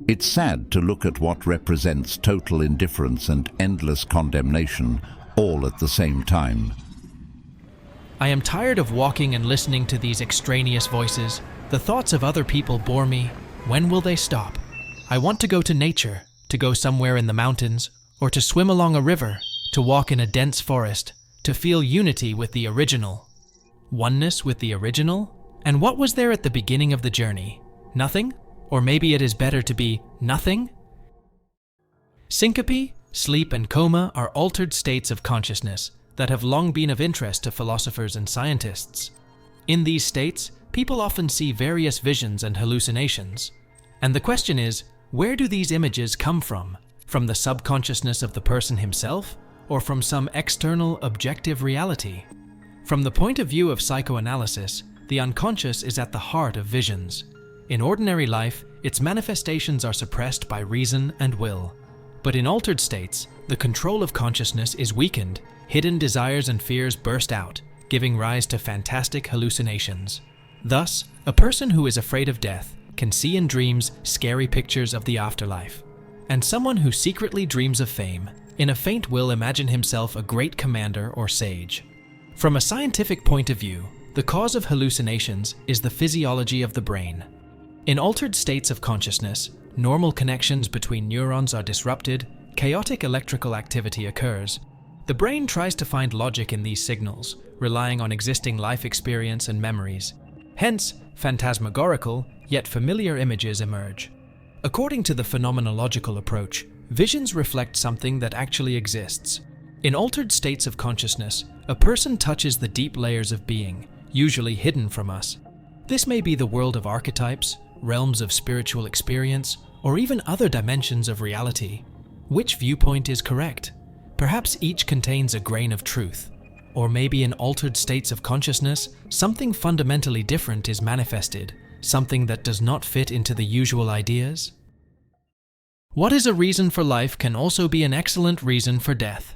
It's sad to look at what represents total indifference and endless condemnation all at the same time. I am tired of walking and listening to these extraneous voices. The thoughts of other people bore me. When will they stop? I want to go to nature, to go somewhere in the mountains, or to swim along a river, to walk in a dense forest, to feel unity with the original. Oneness with the original? And what was there at the beginning of the journey? Nothing? Or maybe it is better to be nothing? Syncope, sleep, and coma are altered states of consciousness that have long been of interest to philosophers and scientists. In these states, people often see various visions and hallucinations. And the question is, where do these images come from? From the subconsciousness of the person himself, or from some external objective reality? From the point of view of psychoanalysis, the unconscious is at the heart of visions. In ordinary life, its manifestations are suppressed by reason and will. But in altered states, the control of consciousness is weakened, hidden desires and fears burst out, giving rise to fantastic hallucinations. Thus, a person who is afraid of death can see in dreams scary pictures of the afterlife. And someone who secretly dreams of fame, in a faint will imagine himself a great commander or sage. From a scientific point of view, the cause of hallucinations is the physiology of the brain. In altered states of consciousness, normal connections between neurons are disrupted, chaotic electrical activity occurs. The brain tries to find logic in these signals, relying on existing life experience and memories. Hence, phantasmagorical, yet familiar images emerge. According to the phenomenological approach, visions reflect something that actually exists. In altered states of consciousness, a person touches the deep layers of being, usually hidden from us. This may be the world of archetypes, realms of spiritual experience, or even other dimensions of reality. Which viewpoint is correct? Perhaps each contains a grain of truth. Or maybe in altered states of consciousness, something fundamentally different is manifested, something that does not fit into the usual ideas? What is a reason for life can also be an excellent reason for death.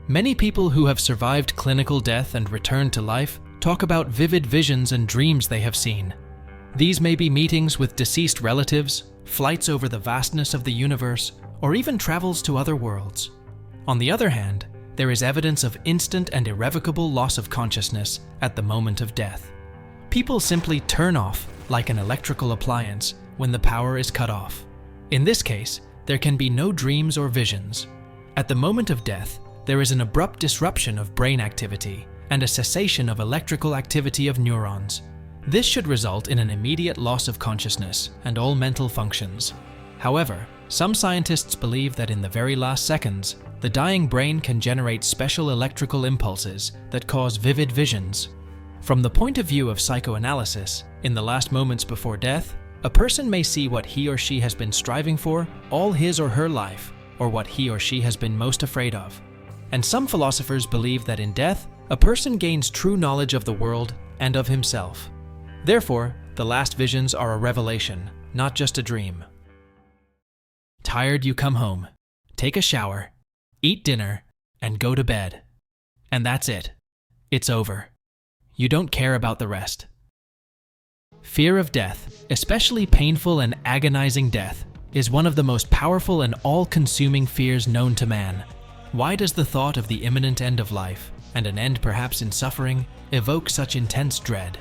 Many people who have survived clinical death and returned to life talk about vivid visions and dreams they have seen. These may be meetings with deceased relatives, flights over the vastness of the universe, or even travels to other worlds. On the other hand, there is evidence of instant and irrevocable loss of consciousness at the moment of death. People simply turn off, like an electrical appliance, when the power is cut off. In this case, there can be no dreams or visions. At the moment of death, there is an abrupt disruption of brain activity and a cessation of electrical activity of neurons. This should result in an immediate loss of consciousness and all mental functions. However, some scientists believe that in the very last seconds, the dying brain can generate special electrical impulses that cause vivid visions. From the point of view of psychoanalysis, in the last moments before death, a person may see what he or she has been striving for all his or her life, or what he or she has been most afraid of. And some philosophers believe that in death, a person gains true knowledge of the world and of himself. Therefore, the last visions are a revelation, not just a dream. Tired, you come home, take a shower, eat dinner, and go to bed. And that's it. It's over. You don't care about the rest. Fear of death, especially painful and agonizing death, is one of the most powerful and all-consuming fears known to man. Why does the thought of the imminent end of life, and an end perhaps in suffering, evoke such intense dread?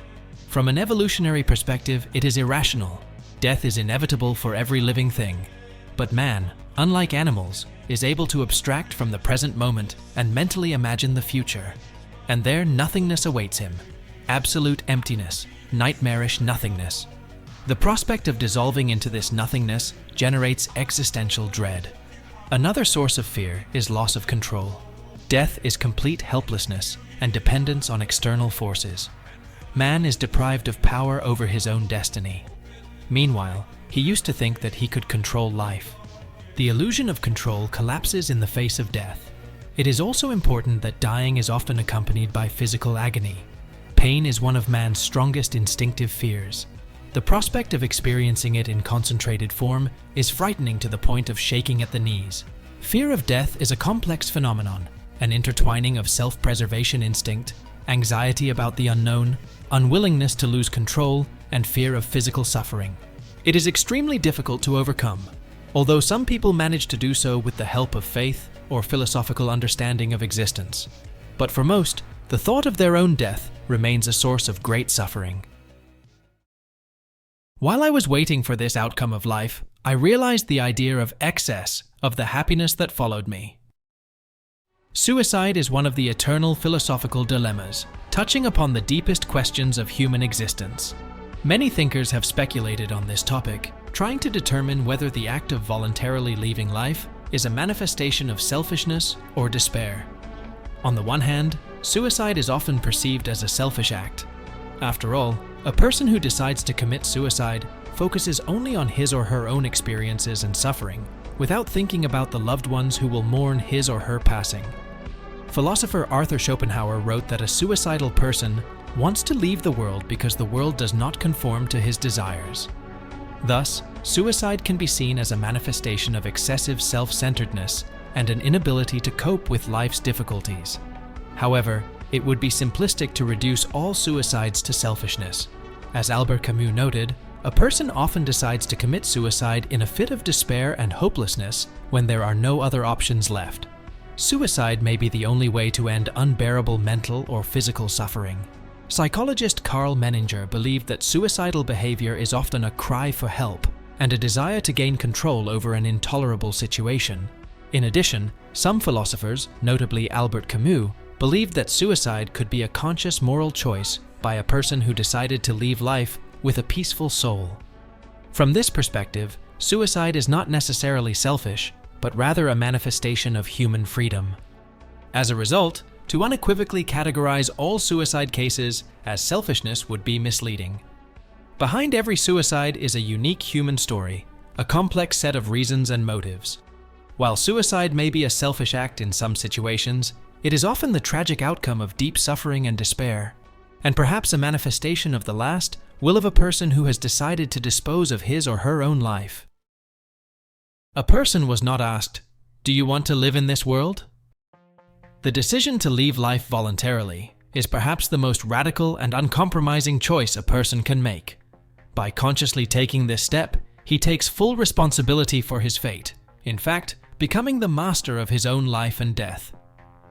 From an evolutionary perspective, it is irrational. Death is inevitable for every living thing. But man, unlike animals, is able to abstract from the present moment and mentally imagine the future. And there nothingness awaits him. Absolute emptiness, nightmarish nothingness. The prospect of dissolving into this nothingness generates existential dread. Another source of fear is loss of control. Death is complete helplessness and dependence on external forces. Man is deprived of power over his own destiny. Meanwhile, he used to think that he could control life. The illusion of control collapses in the face of death. It is also important that dying is often accompanied by physical agony. Pain is one of man's strongest instinctive fears. The prospect of experiencing it in concentrated form is frightening to the point of shaking at the knees. Fear of death is a complex phenomenon, an intertwining of self-preservation instinct, anxiety about the unknown, unwillingness to lose control, and fear of physical suffering. It is extremely difficult to overcome, although some people manage to do so with the help of faith or philosophical understanding of existence. But for most, the thought of their own death remains a source of great suffering. While I was waiting for this outcome of life, I realized the idea of excess of the happiness that followed me. Suicide is one of the eternal philosophical dilemmas, touching upon the deepest questions of human existence. Many thinkers have speculated on this topic, trying to determine whether the act of voluntarily leaving life is a manifestation of selfishness or despair. On the one hand, suicide is often perceived as a selfish act. After all, a person who decides to commit suicide focuses only on his or her own experiences and suffering, without thinking about the loved ones who will mourn his or her passing. Philosopher Arthur Schopenhauer wrote that a suicidal person wants to leave the world because the world does not conform to his desires. Thus, suicide can be seen as a manifestation of excessive self-centeredness and an inability to cope with life's difficulties. However, it would be simplistic to reduce all suicides to selfishness. As Albert Camus noted, a person often decides to commit suicide in a fit of despair and hopelessness when there are no other options left. Suicide may be the only way to end unbearable mental or physical suffering. Psychologist Carl Menninger believed that suicidal behavior is often a cry for help and a desire to gain control over an intolerable situation. In addition, some philosophers, notably Albert Camus, believed that suicide could be a conscious moral choice by a person who decided to leave life with a peaceful soul. From this perspective, suicide is not necessarily selfish, but rather a manifestation of human freedom. As a result, to unequivocally categorize all suicide cases as selfishness would be misleading. Behind every suicide is a unique human story, a complex set of reasons and motives. While suicide may be a selfish act in some situations, it is often the tragic outcome of deep suffering and despair, and perhaps a manifestation of the last will of a person who has decided to dispose of his or her own life. A person was not asked, "Do you want to live in this world?" The decision to leave life voluntarily is perhaps the most radical and uncompromising choice a person can make. By consciously taking this step, he takes full responsibility for his fate, in fact, becoming the master of his own life and death.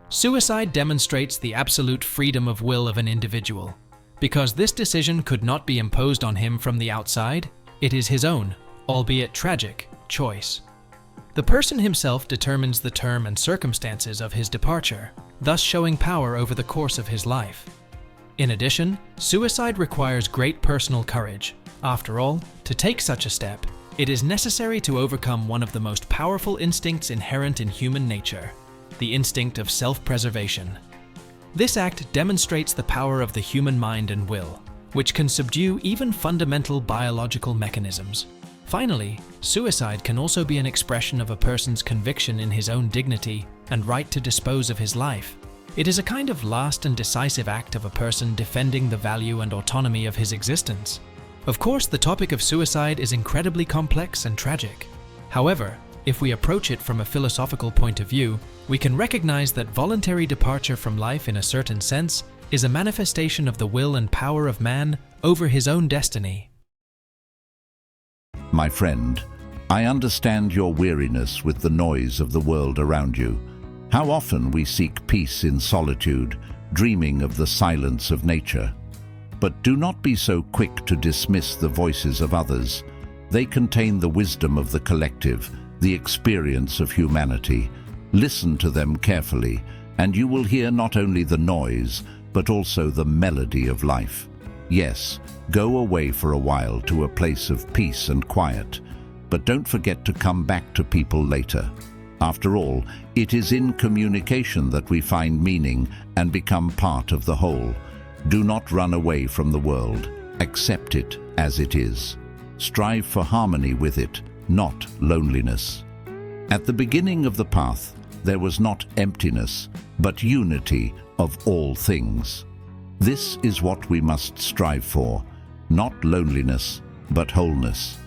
Suicide demonstrates the absolute freedom of will of an individual. Because this decision could not be imposed on him from the outside, it is his own, albeit tragic, choice. The person himself determines the term and circumstances of his departure, thus showing power over the course of his life. In addition, suicide requires great personal courage. After all, to take such a step, it is necessary to overcome one of the most powerful instincts inherent in human nature, the instinct of self-preservation. This act demonstrates the power of the human mind and will, which can subdue even fundamental biological mechanisms. Finally, suicide can also be an expression of a person's conviction in his own dignity and right to dispose of his life. It is a kind of last and decisive act of a person defending the value and autonomy of his existence. Of course, the topic of suicide is incredibly complex and tragic. However, if we approach it from a philosophical point of view, we can recognize that voluntary departure from life in a certain sense is a manifestation of the will and power of man over his own destiny. My friend, I understand your weariness with the noise of the world around you. How often we seek peace in solitude, dreaming of the silence of nature. But do not be so quick to dismiss the voices of others. They contain the wisdom of the collective, the experience of humanity. Listen to them carefully, and you will hear not only the noise, but also the melody of life. Yes, go away for a while to a place of peace and quiet, but don't forget to come back to people later. After all, it is in communication that we find meaning and become part of the whole. Do not run away from the world. Accept it as it is. Strive for harmony with it, not loneliness. At the beginning of the path, there was not emptiness, but unity of all things. This is what we must strive for, not loneliness, but wholeness.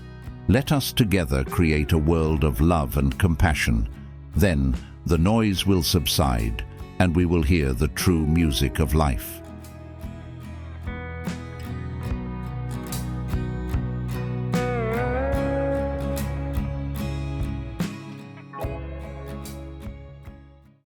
Let us together create a world of love and compassion. Then the noise will subside, and we will hear the true music of life.